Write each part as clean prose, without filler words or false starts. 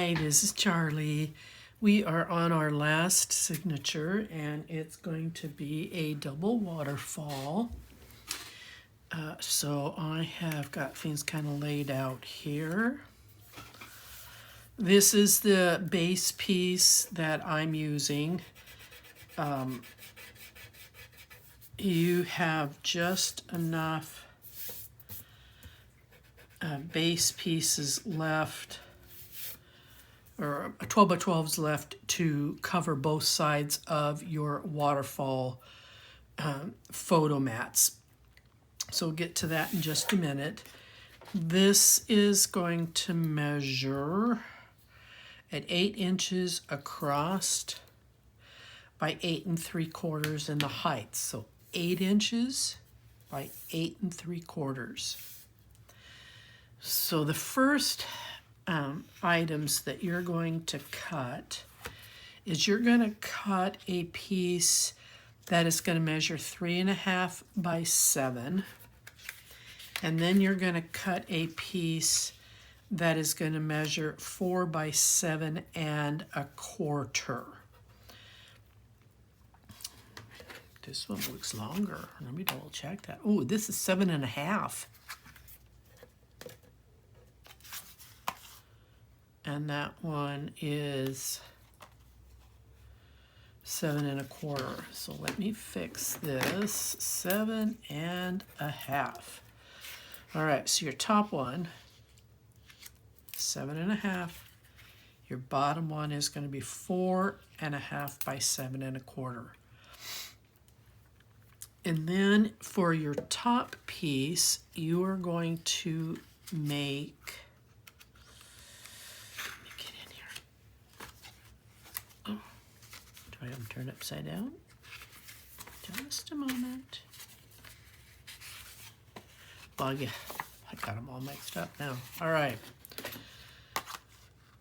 Hi, this is Charlie. We are on our last signature and it's going to be a double waterfall. So I have got things kind of laid out here. This is the base piece that I'm using. You have just enough base pieces left, or 12 by 12s left to cover both sides of your waterfall photo mats. So we'll get to that in just a minute. This is going to measure at 8 inches across by 8 3/4 in the height. So 8 inches by 8 3/4. So the first items that you're going to cut is you're going to cut a piece that is going to measure 3.5 by 7, and then you're going to cut a piece that is going to measure 4 by 7 1/4. This one looks longer. Let me double check that. Oh, this is 7.5. And that one is 7 1/4. So let me fix this. 7.5. All right, so your top one, 7.5. Your bottom one is going to be 4.5 by 7 1/4. And then for your top piece, you are going to make, let me get in here. Oh, do I have them turned upside down? Just a moment. Well, yeah, I got them all mixed up now. All right.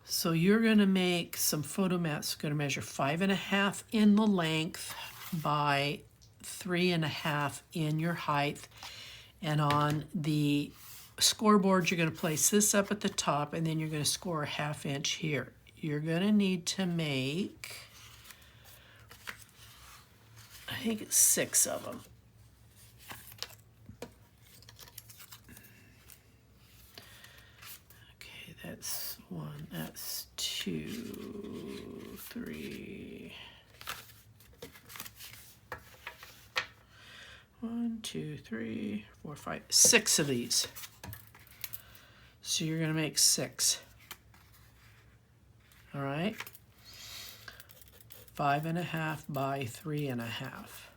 So you're going to make some photo mats. Going to measure 5.5 in the length by 3.5 in your height. And on the scoreboard, you're going to place this up at the top, and then you're going to score a 1/2 inch here. You're going to need to make, I think it's 6 of them. Okay, that's 1, that's 2, 3. 1, 2, 3, 4, 5, 6 of these. So you're going to make 6. All right. 5.5 by 3.5.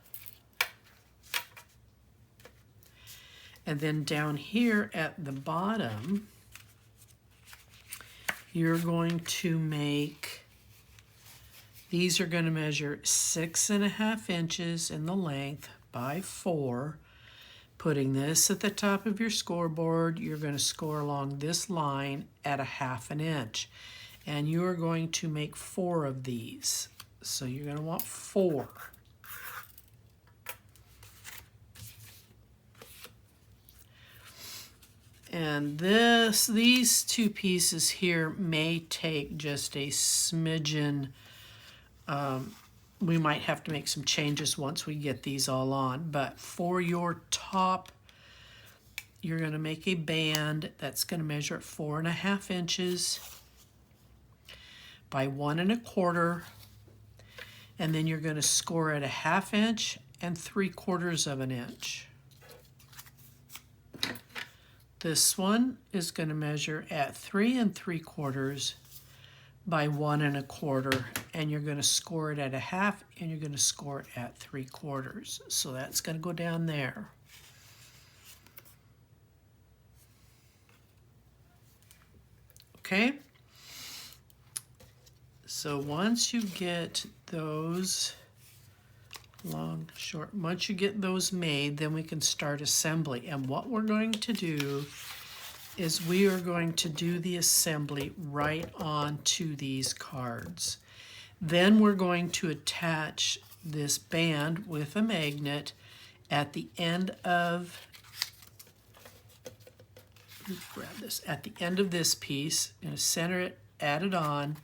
And then down here at the bottom, you're going to make, these are going to measure 6.5 inches in the length by 4. Putting this at the top of your scoreboard, you're going to score along this line at 1/2 inch. And you are going to make 4 of these. So you're going to want 4. And these two pieces here may take just a smidgen. We might have to make some changes once we get these all on. But for your top, you're going to make a band that's going to measure at 4.5 inches by 1 1/4. And then you're going to score at 1/2 inch and 3/4 of an inch. This one is going to measure at 3 3/4 by 1 1/4, and you're going to score it at 1/2, and you're going to score it at 3/4. So that's going to go down there. Okay. So once you get those once you get those made, then we can start assembly. And what we're going to do is we are going to do the assembly right onto these cards. Then we're going to attach this band with a magnet at the end of, grab this, at the end of this piece. I'm going to center it add it on.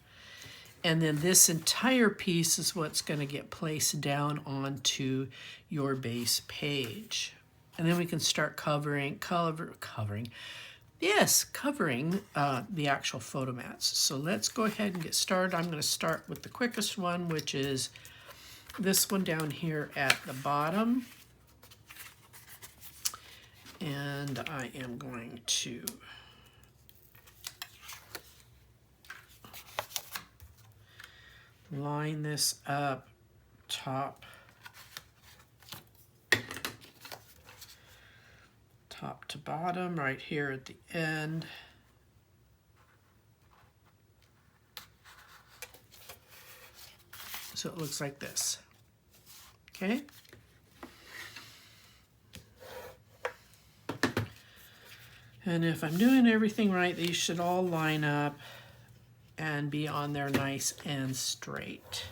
And then this entire piece is what's going to get placed down onto your base page. And then we can start covering the actual photo mats. So let's go ahead and get started. I'm going to start with the quickest one, which is this one down here at the bottom. And I am going to line this up top to bottom right here at the end. So it looks like this. Okay. And if I'm doing everything right, these should all line up and be on there nice and straight.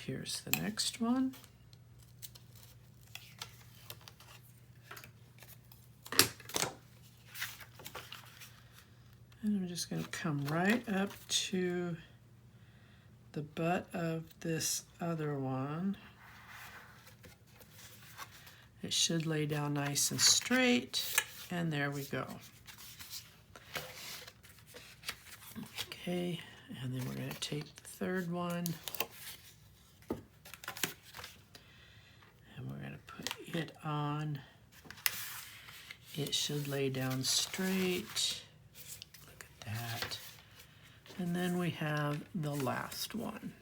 Here's the next one. And I'm just going to come right up to the butt of this other one. It should lay down nice and straight, and there we go. Okay, and then we're going to take the third one, and we're going to put it on. It should lay down straight. Look at that. And then we have the last one.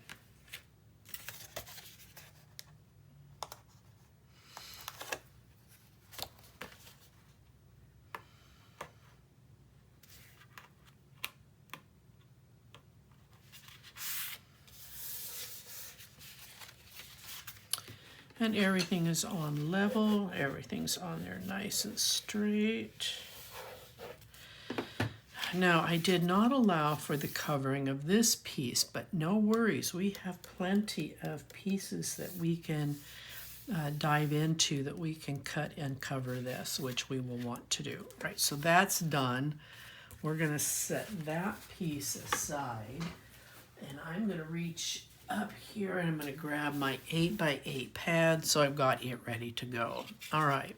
And everything is on level, everything's on there nice and straight. Now, I did not allow for the covering of this piece, but no worries. We have plenty of pieces that we can dive into, that we can cut and cover this, which we will want to do. Right, so that's done. We're gonna set that piece aside, and I'm gonna reach up here and I'm going to grab my 8x8 pad, so I've got it ready to go. All right,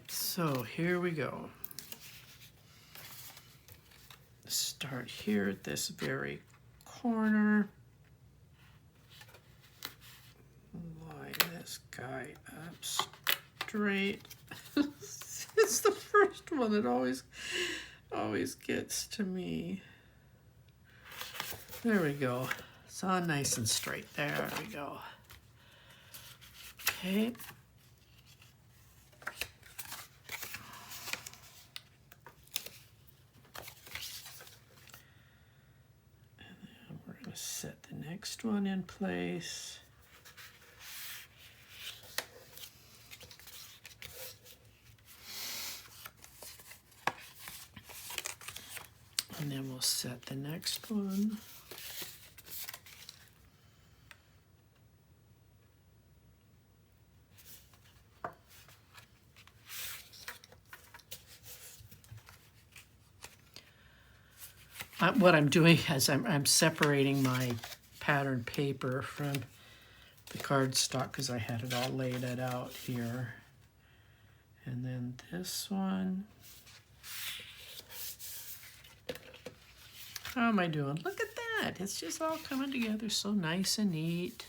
so here we go. Start here at this very corner. Line this guy up straight. It's the first one that always gets to me. There we go. It's on nice and straight. There we go. Okay. And then we're going to set the next one in place. And then we'll set the next one. What I'm doing is I'm separating my pattern paper from the cardstock because I had it all laid out here. And then this one. How am I doing? Look at that. It's just all coming together so nice and neat.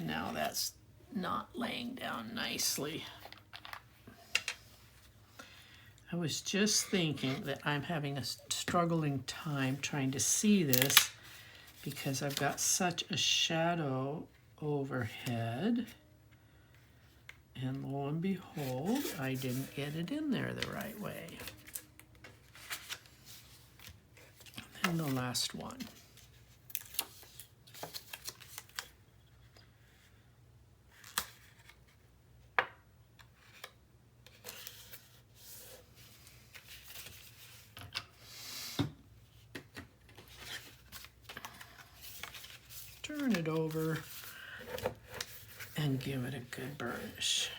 Now that's not laying down nicely. I was just thinking that I'm having a struggling time trying to see this because I've got such a shadow overhead. And lo and behold, I didn't get it in there the right way. And the last one. turn it over and give it a good burnish.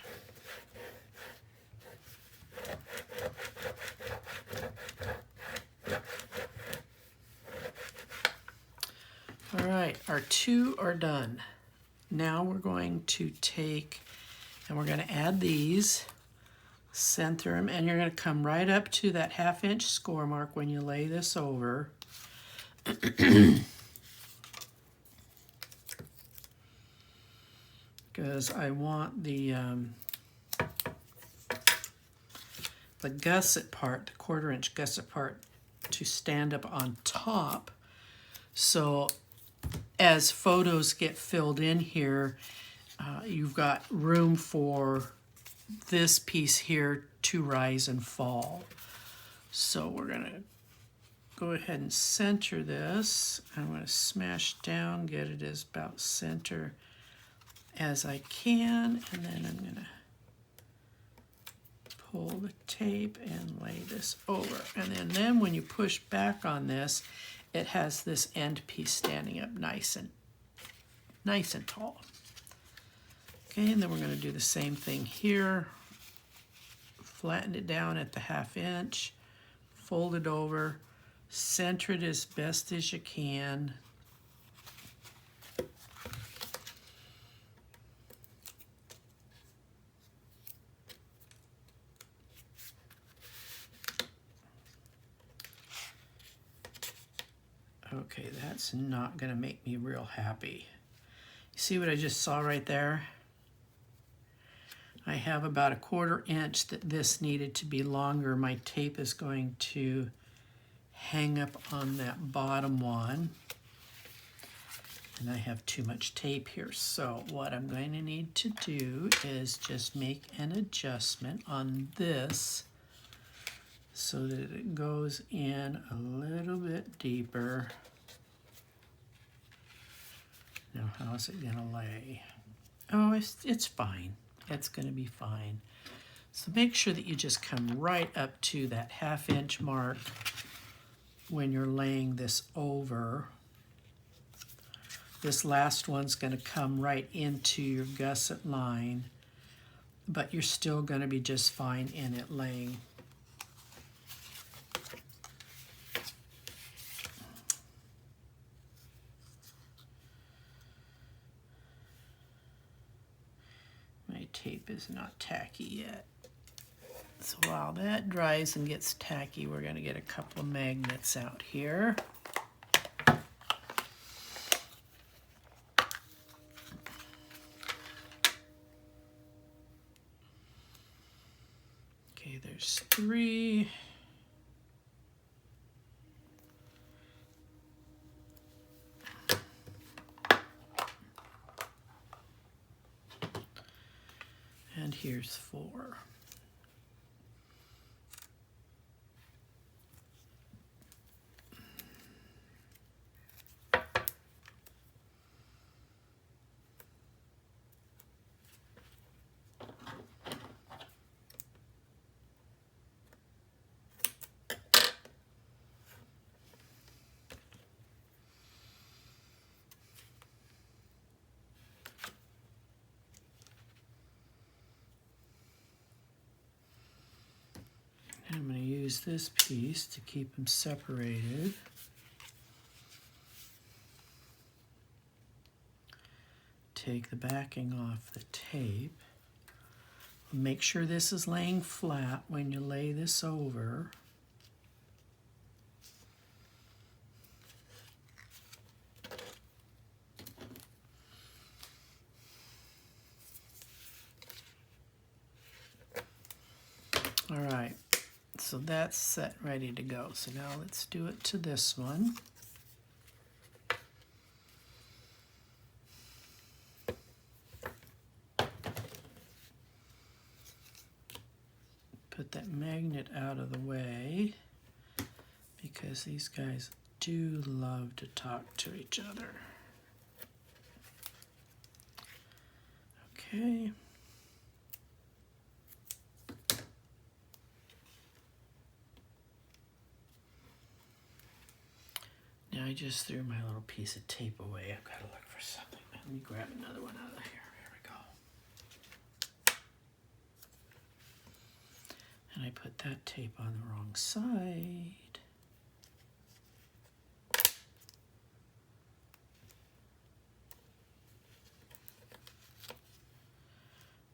All right, our two are done. Now we're going to take and we're going to add these, center them, and you're going to come right up to that 1/2 inch score mark when you lay this over. Because I want the gusset part, the 1/4 inch gusset part, to stand up on top. So as photos get filled in here, you've got room for this piece here to rise and fall. So we're going to go ahead and center this. I'm going to smash down, get it as about center as I can, and then I'm going to pull the tape and lay this over. And then when you push back on this, it has this end piece standing up nice and tall. Okay, and then we're going to do the same thing here. Flatten it down at the 1/2 inch, fold it over, center it as best as you can. Okay, that's not going to make me real happy. You see what I just saw right there? I have about a 1/4 inch that this needed to be longer. My tape is going to hang up on that bottom one. And I have too much tape here. So what I'm going to need to do is just make an adjustment on this so that it goes in a little bit deeper. Now, how's it going to lay? Oh, it's fine. It's going to be fine. So make sure that you just come right up to that 1/2 inch mark when you're laying this over. This last one's going to come right into your gusset line, but you're still going to be just fine in it laying. My tape is not tacky yet. So while that dries and gets tacky, we're going to get a couple of magnets out here. Okay, there's 3. And here's 4. I'm going to use this piece to keep them separated. Take the backing off the tape. Make sure this is laying flat when you lay this over. All right. So that's set, ready to go. So now let's do it to this one. Put that magnet out of the way because these guys do love to talk to each other. Okay. Now I just threw my little piece of tape away. I've got to look for something. Let me grab another one out of here. Here we go. And I put that tape on the wrong side.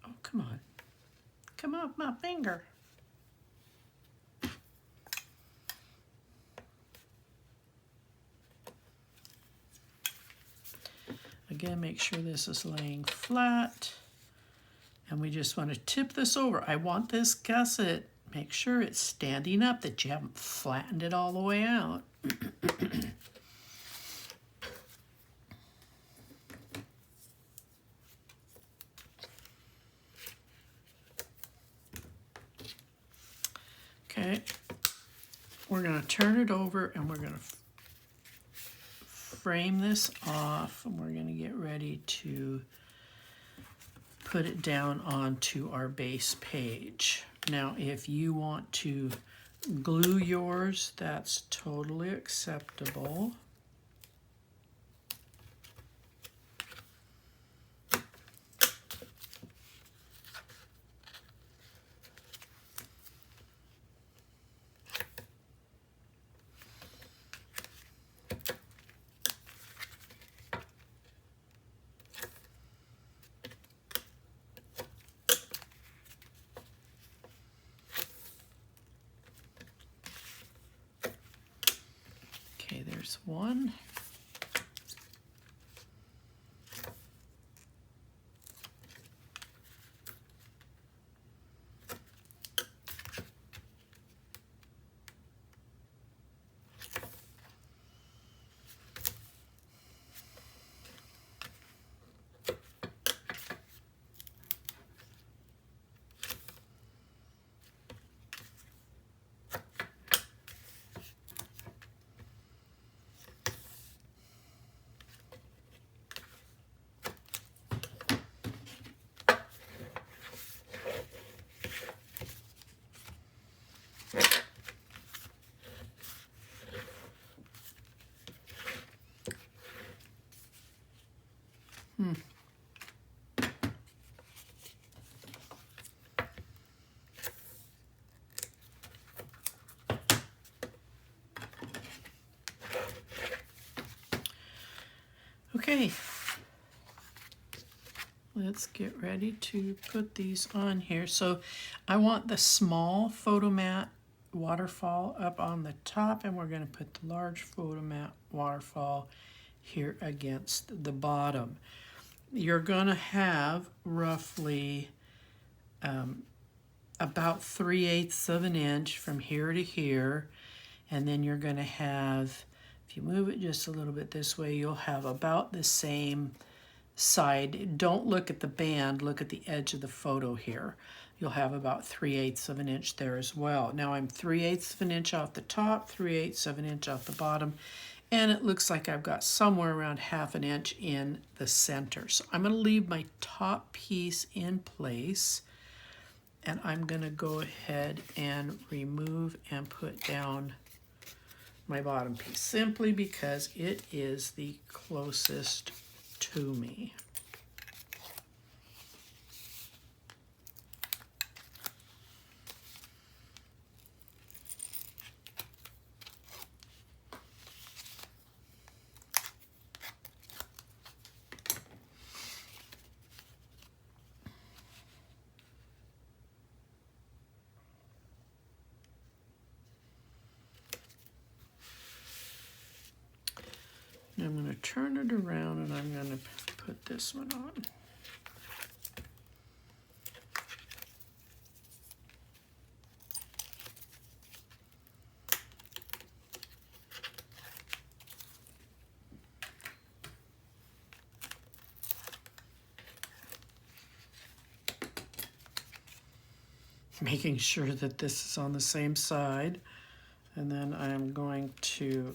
Oh, come on. Come off my finger. Again, make sure this is laying flat. And we just want to tip this over. I want this gusset. Make sure it's standing up, that you haven't flattened it all the way out. Okay, we're going to turn it over and we're going to frame this off, and we're going to get ready to put it down onto our base page. Now, if you want to glue yours, that's totally acceptable. Okay, there's one. Okay, let's get ready to put these on here. So I want the small photomat waterfall up on the top, and we're going to put the large photomat waterfall here against the bottom. You're going to have roughly about 3/8 of an inch from here to here, and then you're going to have, if you move it just a little bit this way, you'll have about the same side. Don't look at the band, look at the edge of the photo here. You'll have about 3/8 of an inch there as well. Now I'm 3/8 of an inch off the top, 3/8 of an inch off the bottom, and it looks like I've got somewhere around 1/2 inch in the center. So I'm going to leave my top piece in place, and I'm going to go ahead and remove and put down my bottom piece, simply because it is the closest to me. And I'm going to turn it around, and I'm going to put this one on. Making sure that this is on the same side, and then I'm going to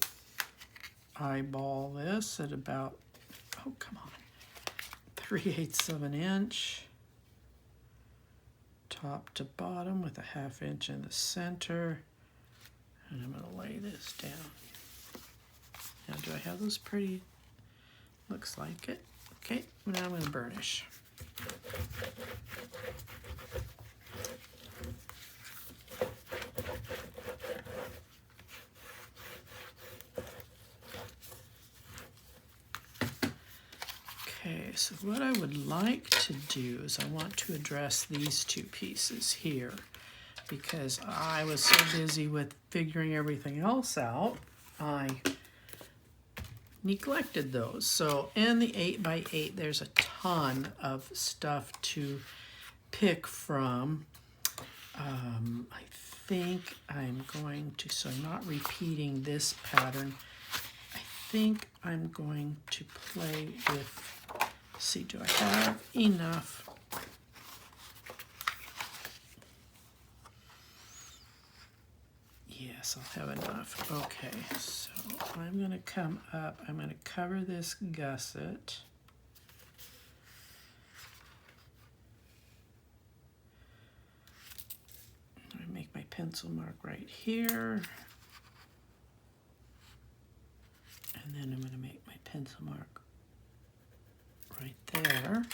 eyeball this at about, oh come on, 3/8 of an inch, top to bottom, with a 1/2 inch in the center, and I'm going to lay this down. Now, do I have those pretty? Looks like it. Okay, now I'm going to burnish. Okay, so what I would like to do is I want to address these two pieces here because I was so busy with figuring everything else out, I neglected those. So in the 8x8, there's a ton of stuff to pick from. I think I'm going to, so I'm not repeating this pattern. I think I'm going to play with, see, do I have enough? Yes, I'll have enough. Okay, so I'm going to come up, I'm going to cover this gusset. I'm going to make my pencil mark right here. And then I'm going to make my pencil mark right there.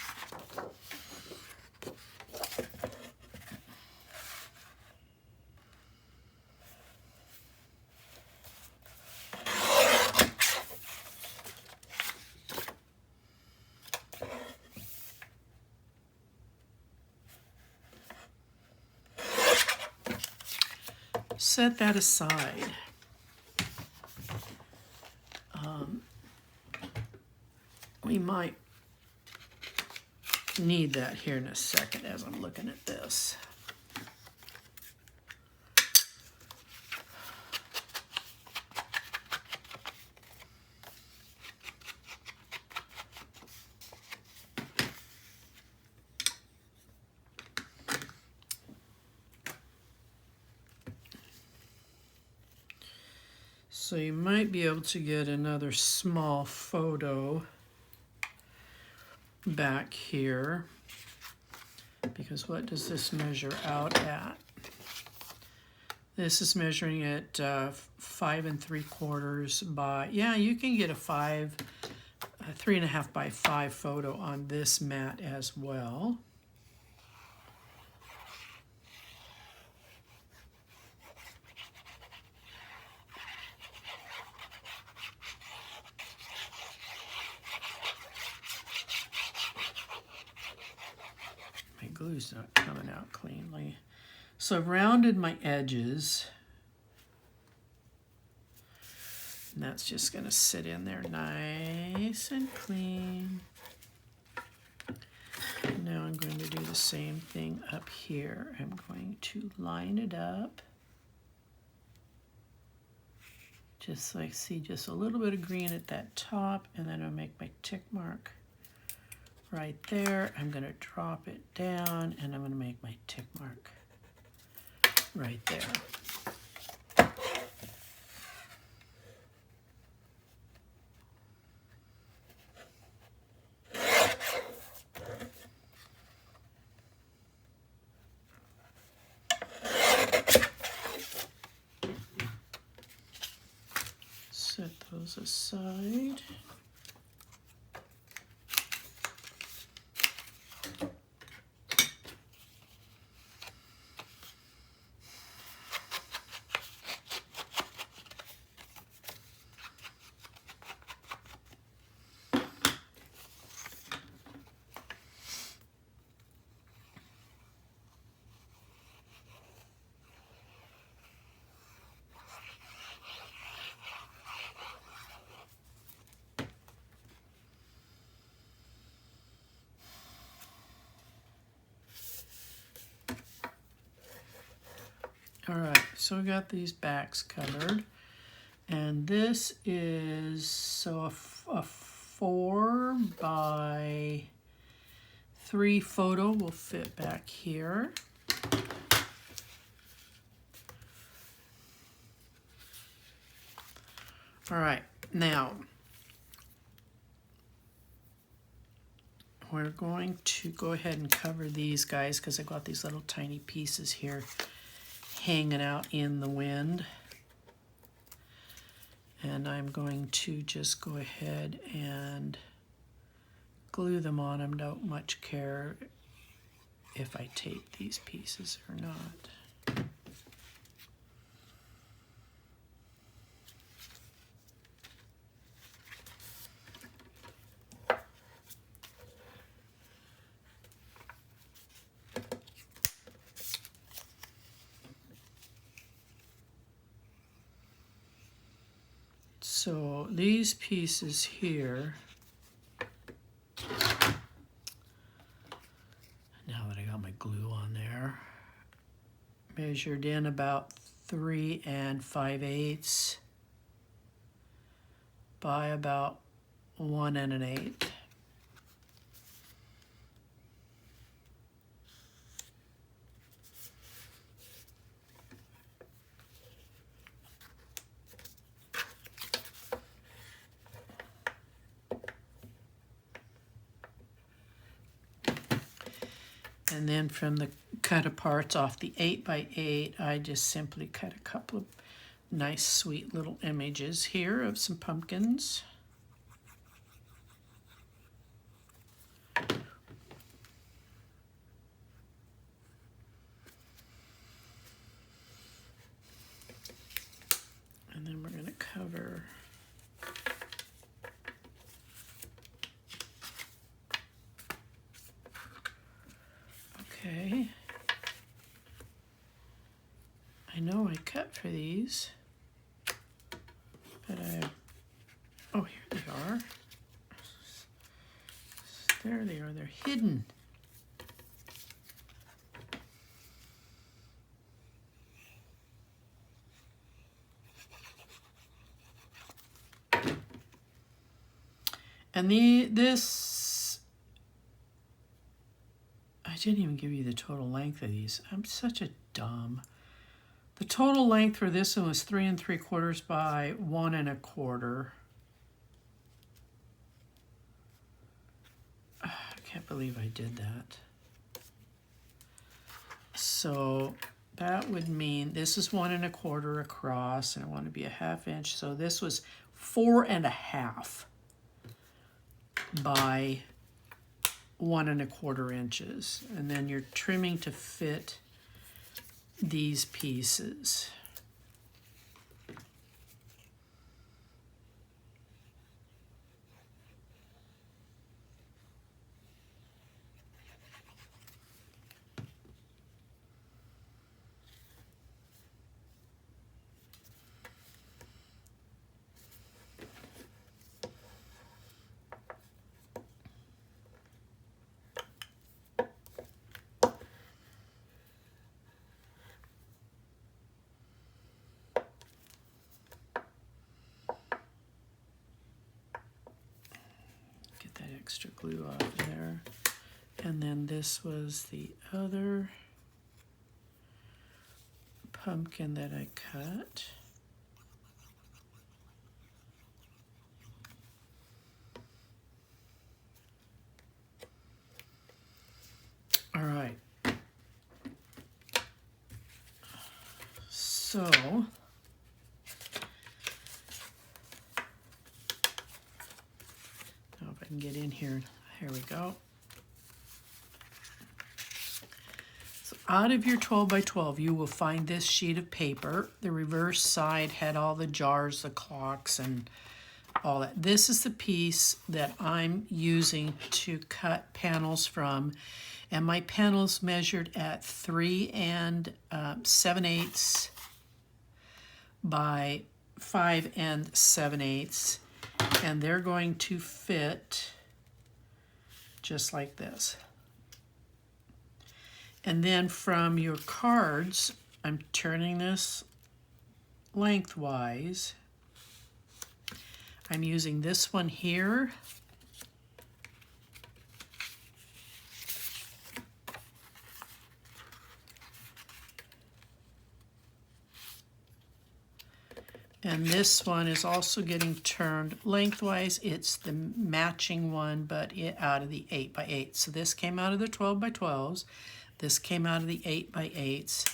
Set that aside. We might need that here in a second as I'm looking at this. So you might be able to get another small photo back here, because what does this measure out at? This is measuring at 5 3/4 by, yeah, you can get a 3.5 by 5 photo on this mat as well. Glue's not coming out cleanly. So I've rounded my edges. And that's just going to sit in there nice and clean. Now I'm going to do the same thing up here. I'm going to line it up. Just like, see, just a little bit of green at that top, and then I'll make my tick mark right there. I'm going to drop it down, and I'm going to make my tick mark right there. Set those aside. All right, so we got these backs covered, and this is, so a 4 by 3 photo will fit back here. All right, now we're going to go ahead and cover these guys because I've got these little tiny pieces here hanging out in the wind. And I'm going to just go ahead and glue them on. I don't much care if I tape these pieces or not. So these pieces here, now that I got my glue on there, measured in about 3 5/8 by about 1 1/8. And then from the cut aparts off the 8 by 8, I just simply cut a couple of nice sweet little images here of some pumpkins. And then we're going to cover okay. I know I cut for these, but oh, here they are. There they are, they're hidden. And this, I didn't even give you the total length of these. I'm such a dumb. The total length for this one was 3 3/4 by 1 1/4. I can't believe I did that. So that would mean this is 1 1/4 across, and I want to be a 1/2 inch. So this was 4 1/2 by 1 1/4 inches. And then you're trimming to fit these pieces. Extra glue off there. And then this was the other pumpkin that I cut. All right. So can get in here. Here we go. So out of your 12 by 12, you will find this sheet of paper. The reverse side had all the jars, the clocks, and all that. This is the piece that I'm using to cut panels from, and my panels measured at 3 7/8 by 5 7/8. And they're going to fit just like this. And then from your cards, I'm turning this lengthwise. I'm using this one here. And this one is also getting turned lengthwise. It's the matching one, but out of the 8 by 8. So this came out of the 12 by 12s. This came out of the 8 by 8s.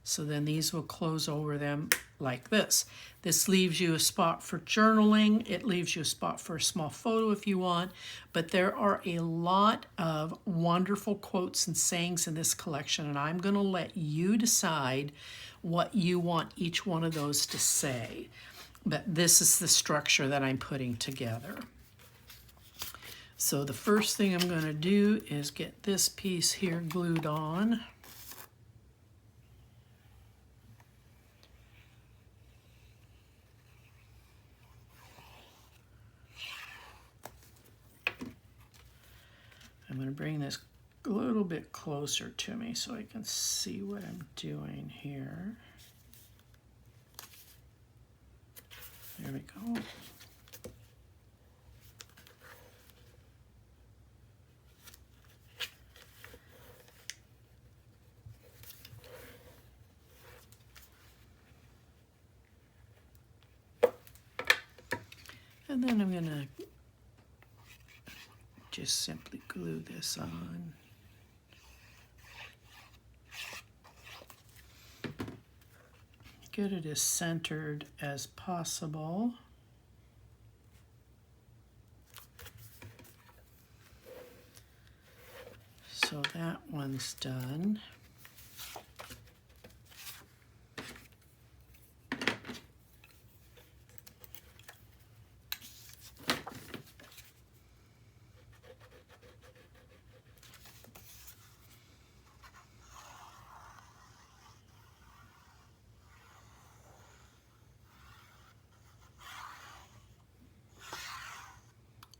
So then these will close over them like this. This leaves you a spot for journaling. It leaves you a spot for a small photo if you want. But there are a lot of wonderful quotes and sayings in this collection, and I'm going to let you decide what you want each one of those to say. But this is the structure that I'm putting together. So the first thing I'm going to do is get this piece here glued on. I'm going to bring this a little bit closer to me so I can see what I'm doing here. There we go. And then I'm going to just simply glue this on. Get it as centered as possible. So that one's done.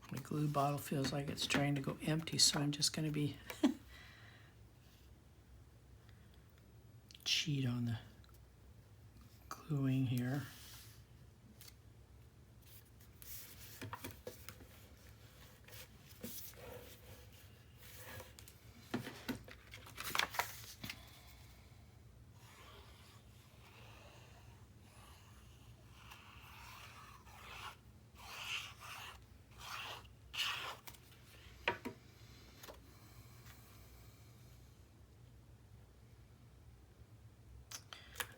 My glue bottle feels like it's trying to go empty, so I'm just going to be cheat on the gluing here.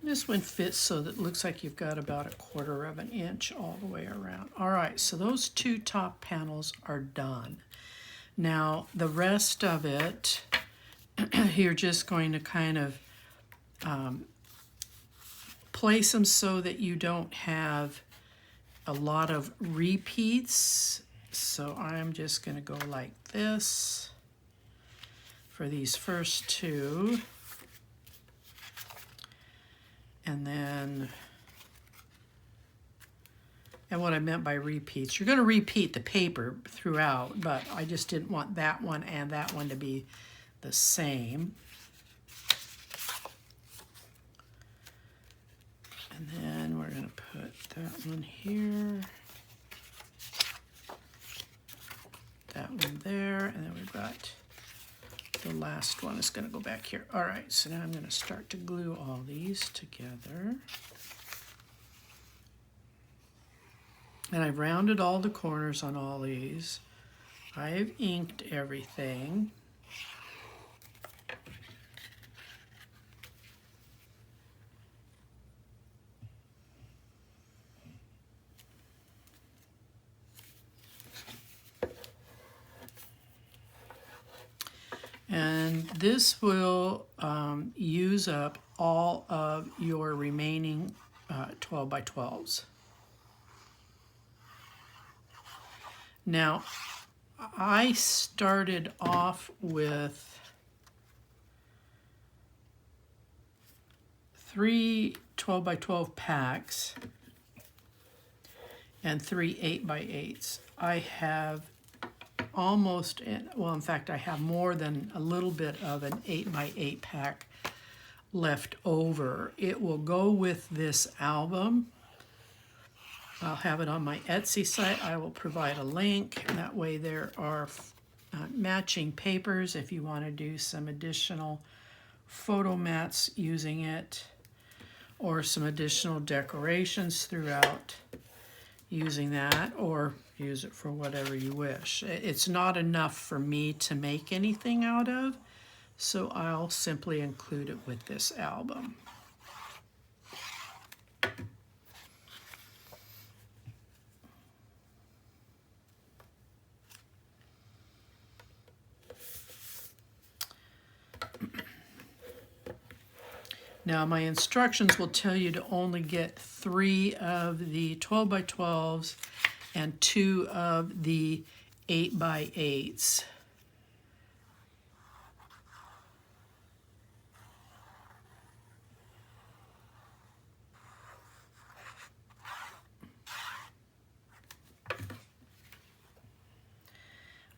This one fits so that it looks like you've got about 1/4 of an inch all the way around. All right, so those two top panels are done. Now the rest of it, you're just going to kind of place them so that you don't have a lot of repeats. So I'm just going to go like this for these first two. And then, and what I meant by repeats, you're going to repeat the paper throughout, but I just didn't want that one and that one to be the same. And then we're going to put that one here, that one there, and then we've got the last one is going to go back here. All right, so now I'm going to start to glue all these together. And I've rounded all the corners on all these. I've inked everything. And this will use up all of your remaining 12 by 12s. Now, I started off with 3 12 by 12 packs and 3 8 by 8s. I have almost, well, in fact, I have more than a little bit of an 8 by 8 pack left over. It will go with this album. I'll have it on my Etsy site. I will provide a link. That way there are matching papers if you want to do some additional photo mats using it, or some additional decorations throughout using that, or use it for whatever you wish. It's not enough for me to make anything out of, so I'll simply include it with this album. Now my instructions will tell you to only get 3 of the 12 by 12s and 2 of the 8 by 8s.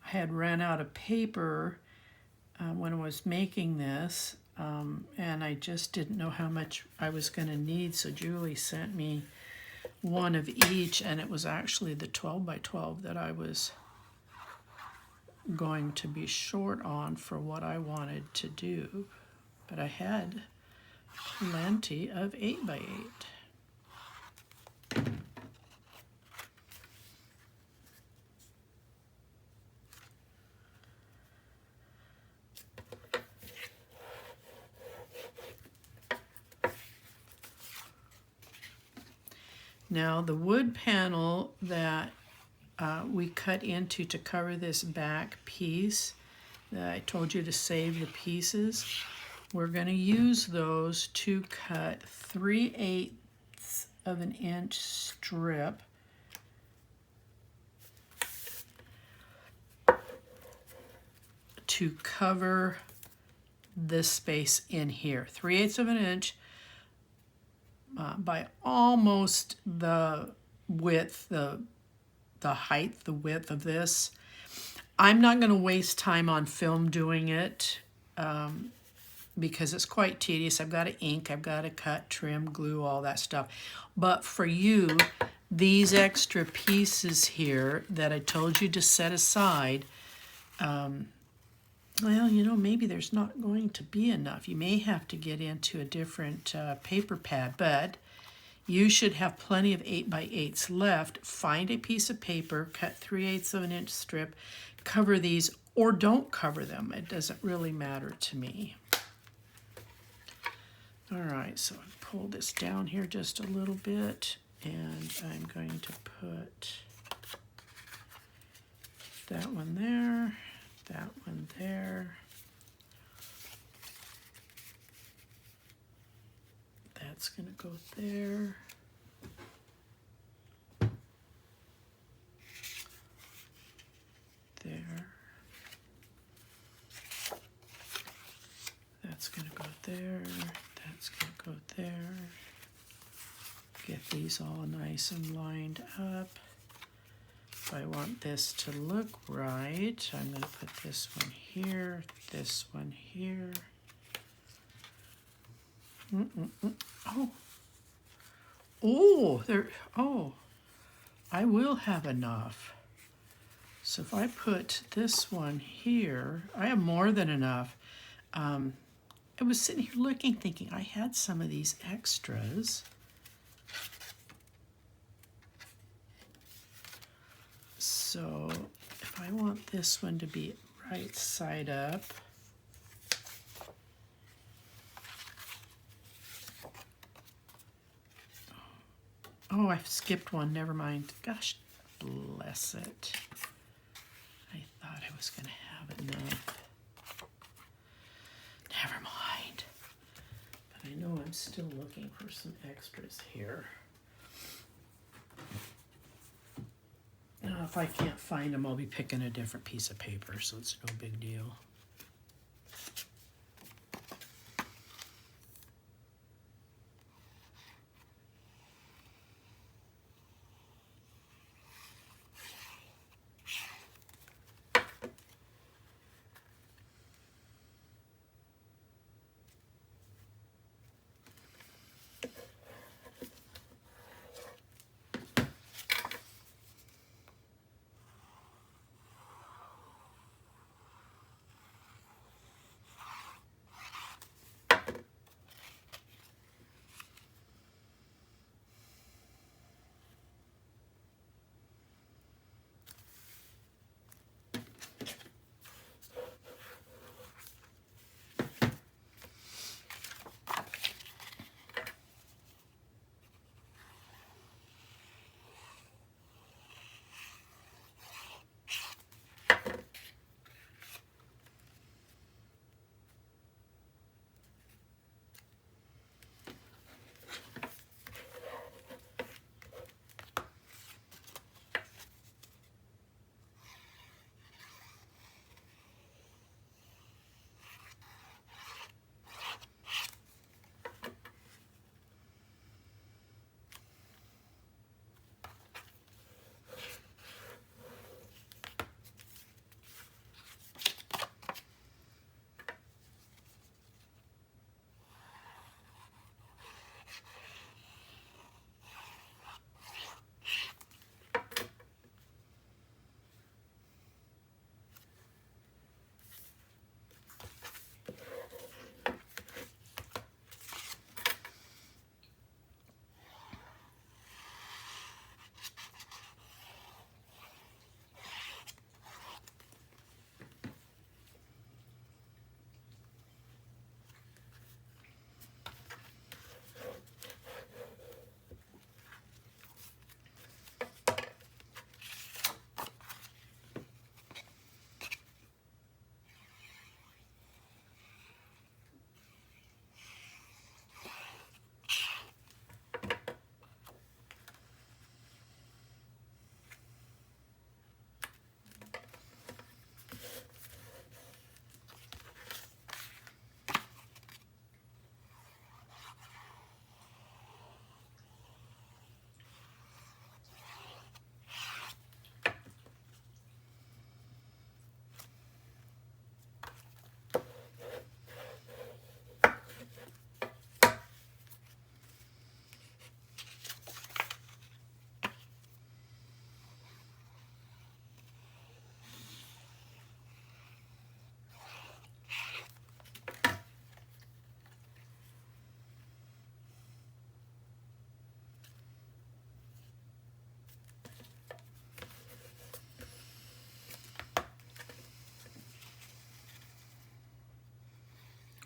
I had ran out of paper when I was making this, and I just didn't know how much I was going to need, so Julie sent me one of each, and it was actually the 12 by 12 that I was going to be short on for what I wanted to do, but I had plenty of 8 by 8. Now the wood panel that we cut into to cover this back piece that I told you to save the pieces, we're going to use those to cut 3/8 of an inch strip to cover this space in here. 3/8 of an inch by almost the width, the height, the width of this. I'm not going to waste time on film doing it because it's quite tedious. I've got to ink, I've got to cut, trim, glue, all that stuff. But for you, these extra pieces here that I told you to set aside, well, you know, maybe there's not going to be enough. You may have to get into a different paper pad, but you should have plenty of 8 by 8s left. Find a piece of paper, cut 3/8 of an inch strip, cover these, or don't cover them. It doesn't really matter to me. All right, so I pull this down here just a little bit, and I'm going to put that one there, that one there. That's going to go there. There. That's going to go there. That's going to go there. Get these all nice and lined up. If I want this to look right, I'm going to put this one here, this one here. Oh, there. Oh, I will have enough. So if I put this one here, I have more than enough. I was sitting here looking, thinking I had some of these extras. So if I want this one to be right side up, oh, I skipped one, never mind. Gosh, bless it. I thought I was going to have enough. Never mind. But I know I'm still looking for some extras here. Now, if I can't find them, I'll be picking a different piece of paper, so it's no big deal.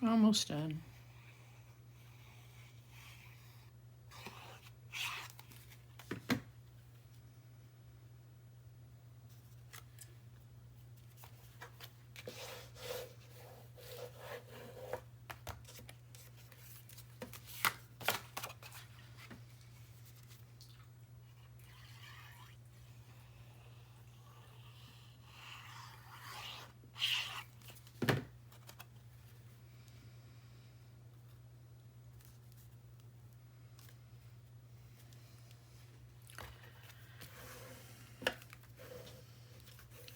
Almost done.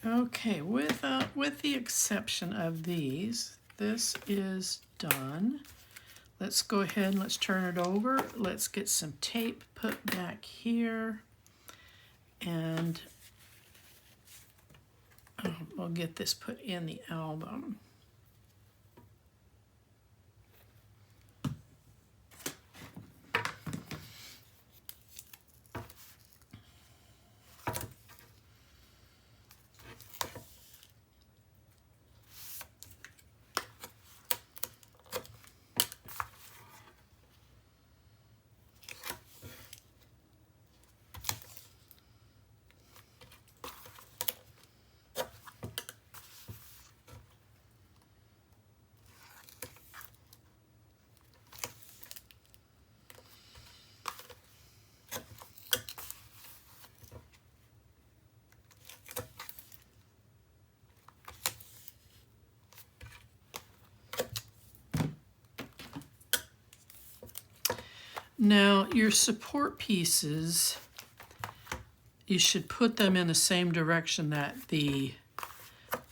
Okay, with the exception of these, this is done. Let's go ahead and let's turn it over. Let's get some tape put back here, and we'll get this put in the album. Now, your support pieces, you should put them in the same direction that the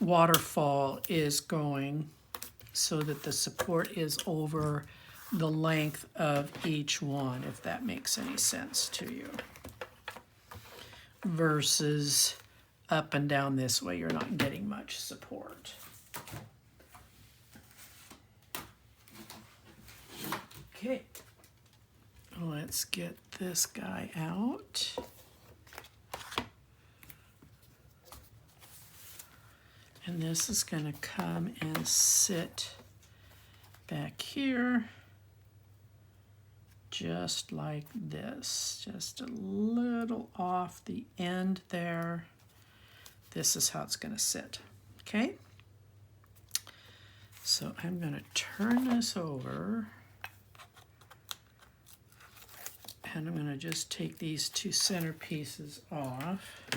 waterfall is going, so that the support is over the length of each one, if that makes any sense to you. Versus up and down this way, you're not getting much support. Okay. Let's get this guy out. And this is going to come and sit back here, just like this. Just a little off the end there. This is how it's going to sit. Okay? So I'm going to turn this over. And I'm going to just take these two center pieces off.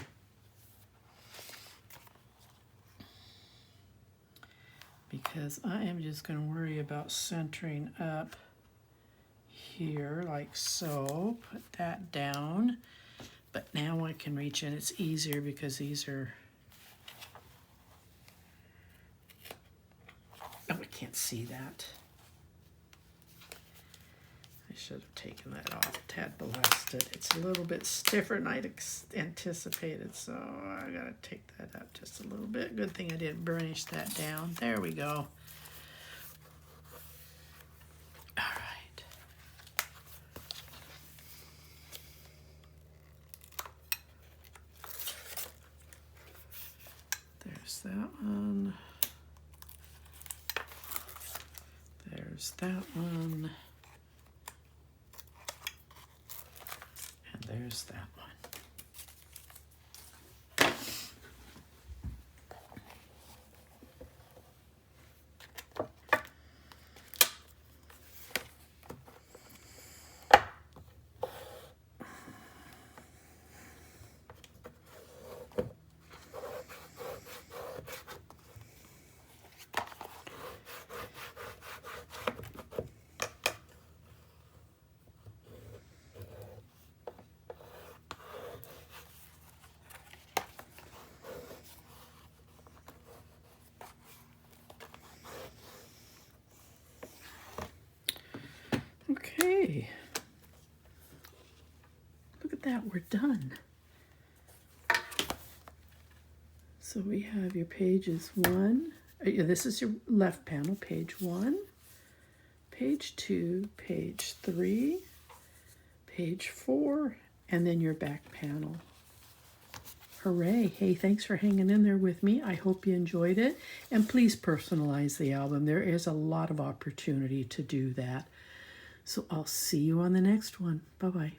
Because I am just going to worry about centering up here like so. Put that down. But now I can reach in. It's easier because these are... Oh, I can't see that. I should have taken that off. Tad blasted. It's a little bit stiffer than I'd anticipated, so I gotta take that out just a little bit. Good thing I didn't burnish that down. There we go. All right. There's that one. There's that one. There's that one. Okay, look at that, we're done. So we have your pages 1, this is your left panel, page 1, page 2, page 3, page 4, and then your back panel. Hooray. Hey, thanks for hanging in there with me. I hope you enjoyed it. And please personalize the album. There is a lot of opportunity to do that. So I'll see you on the next one. Bye-bye.